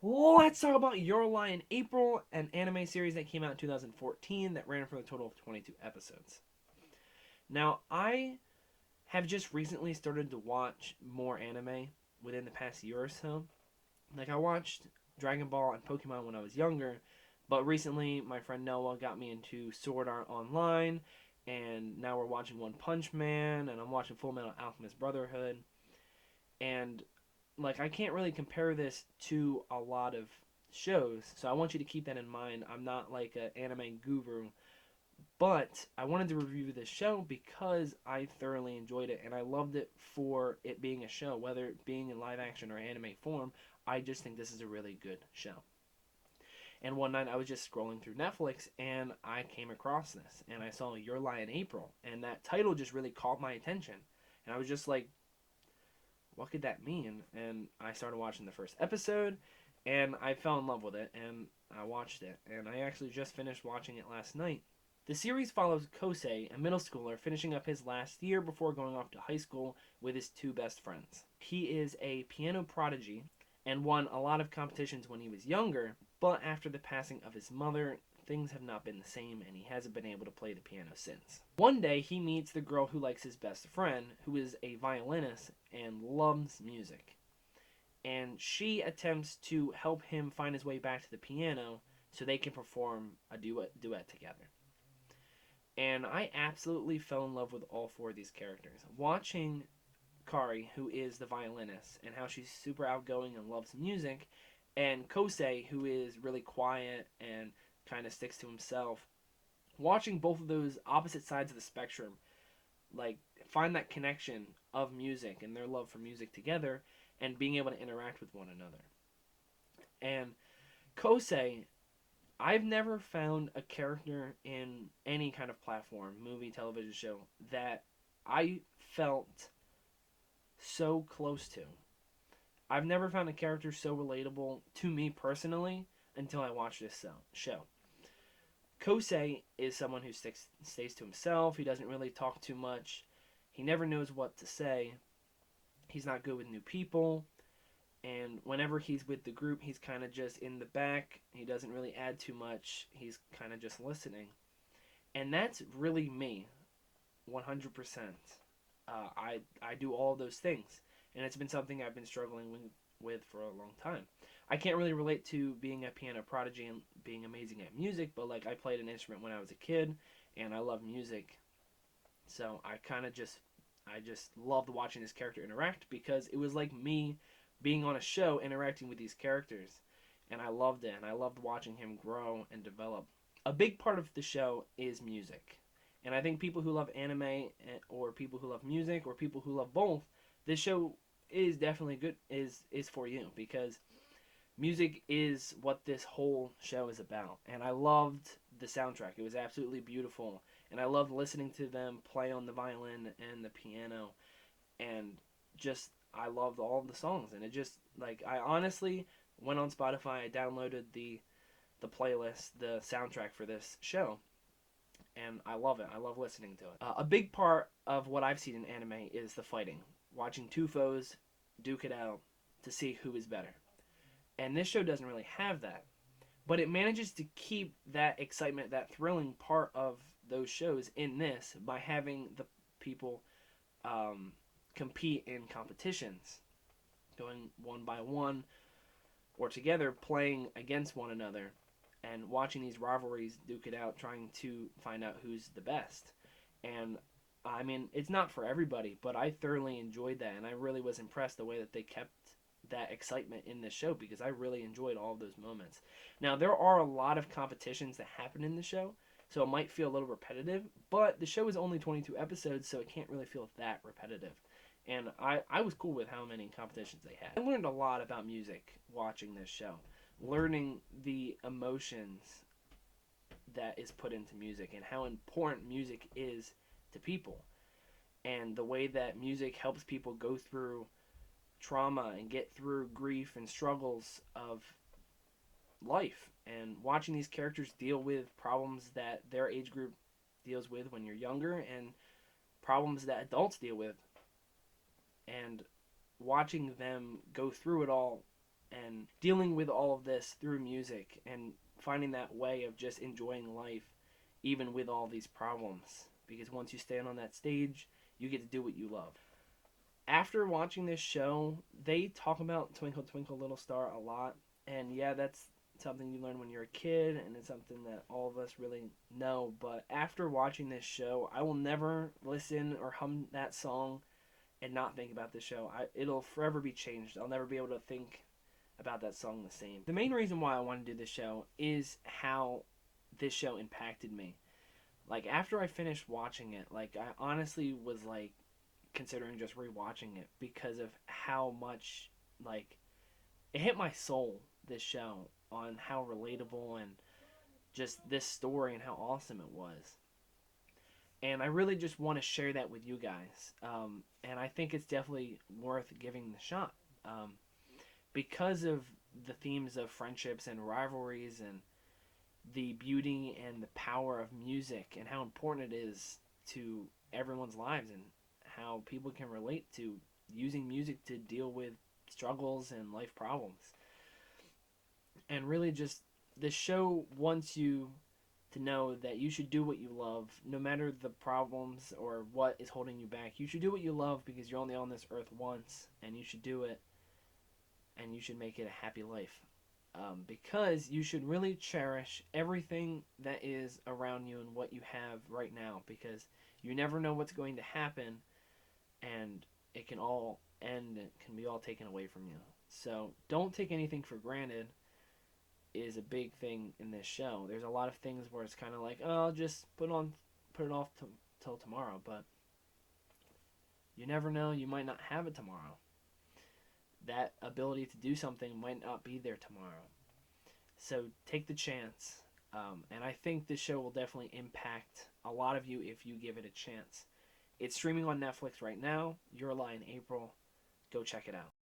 Let's talk about Your Lie in April, an anime series that came out in 2014 that ran for a total of 22 episodes. Now, I have just recently started to watch more anime within the past year or so. Like, I watched Dragon Ball and Pokemon when I was younger, but recently my friend Noah got me into Sword Art Online, and now we're watching One Punch Man, and I'm watching Full Metal Alchemist Brotherhood. And like, I can't really compare this to a lot of shows, so I want you to keep that in mind. I'm not like an anime guru, but I wanted to review this show because I thoroughly enjoyed it, and I loved it for it being a show, whether it being in live action or anime form. I just think this is a really good show. And one night I was just scrolling through Netflix and I came across this, and I saw Your Lie in April, and that title just really caught my attention. And I was just like, what could that mean? And I started watching the first episode, and I fell in love with it, and I watched it, and I actually just finished watching it last night. The series follows Kosei, a middle schooler finishing up his last year before going off to high school with his two best friends. He is a piano prodigy and won a lot of competitions when he was younger, but after the passing of his mother, things have not been the same and he hasn't been able to play the piano since. One day, he meets the girl who likes his best friend, who is a violinist and loves music. And she attempts to help him find his way back to the piano so they can perform a duet together. And I absolutely fell in love with all four of these characters. Watching Kari, who is the violinist, and how she's super outgoing and loves music, and Kosei, who is really quiet and kind of sticks to himself. Watching both of those opposite sides of the spectrum, like, find that connection of music and their love for music together, and being able to interact with one another. And Kosei, I've never found a character in any kind of platform, movie, television show, that I felt so close to. I've never found a character so relatable to me personally until I watched this show. Kosei is someone who stays to himself. He doesn't really talk too much. He never knows what to say. He's not good with new people. And whenever he's with the group, he's kind of just in the back. He doesn't really add too much. He's kind of just listening. And that's really me, 100%. I do all those things, and it's been something I've been struggling with for a long time. I can't really relate to being a piano prodigy and being amazing at music, but like, I played an instrument when I was a kid, and I love music, so I just loved watching this character interact because it was like me being on a show interacting with these characters, and I loved it, and I loved watching him grow and develop. A big part of the show is music. And I think people who love anime, or people who love music, or people who love both, this show is definitely good, is for you, because music is what this whole show is about. And I loved the soundtrack. It was absolutely beautiful. And I loved listening to them play on the violin and the piano. And just, I loved all of the songs. And it just, like, I honestly went on Spotify, I downloaded the playlist, the soundtrack for this show, and I love it. I love listening to it. A big part of what I've seen in anime is the fighting, watching two foes duke it out to see who is better. And this show doesn't really have that, but it manages to keep that excitement, that thrilling part of those shows in this by having the people um, compete in competitions, going one by one or together, playing against one another, and watching these rivalries duke it out, trying to find out who's the best. And I mean, it's not for everybody, but I thoroughly enjoyed that, and I really was impressed the way that they kept that excitement in this show, because I really enjoyed all of those moments. Now, there are a lot of competitions that happen in the show, so it might feel a little repetitive, but the show is only 22 episodes, so it can't really feel that repetitive. And I was cool with how many competitions they had. I learned a lot about music watching this show, learning the emotions that is put into music and how important music is to people, and the way that music helps people go through trauma and get through grief and struggles of life, and watching these characters deal with problems that their age group deals with when you're younger, and problems that adults deal with, and watching them go through it all and dealing with all of this through music and finding that way of just enjoying life even with all these problems. Because once you stand on that stage, you get to do what you love. After watching this show, they talk about Twinkle Twinkle Little Star a lot. And yeah, that's something you learn when you're a kid, and it's something that all of us really know. But after watching this show, I will never listen or hum that song and not think about this show. It'll forever be changed. I'll never be able to think about that song the same. The main reason why I want to do this show is how this show impacted me. Like after I finished watching it, like I honestly was like considering just rewatching it because of how much like it hit my soul, this show, on how relatable and just this story and how awesome it was. And I really just want to share that with you guys. And I think it's definitely worth giving the shot. Because of the themes of friendships and rivalries and the beauty and the power of music and how important it is to everyone's lives and how people can relate to using music to deal with struggles and life problems. And really just this show wants you to know that you should do what you love no matter the problems or what is holding you back. You should do what you love because you're only on this earth once, and you should do it, and you should make it a happy life. Because you should really cherish everything that is around you and what you have right now, because you never know what's going to happen, and it can all end, it can be all taken away from you. So don't take anything for granted is a big thing in this show. There's a lot of things where it's kind of like, oh, I'll just put it off till tomorrow, but you never know, you might not have it tomorrow. That ability to do something might not be there tomorrow. So take the chance. And I think this show will definitely impact a lot of you if you give it a chance. It's streaming on Netflix right now. Your Lie in April. Go check it out.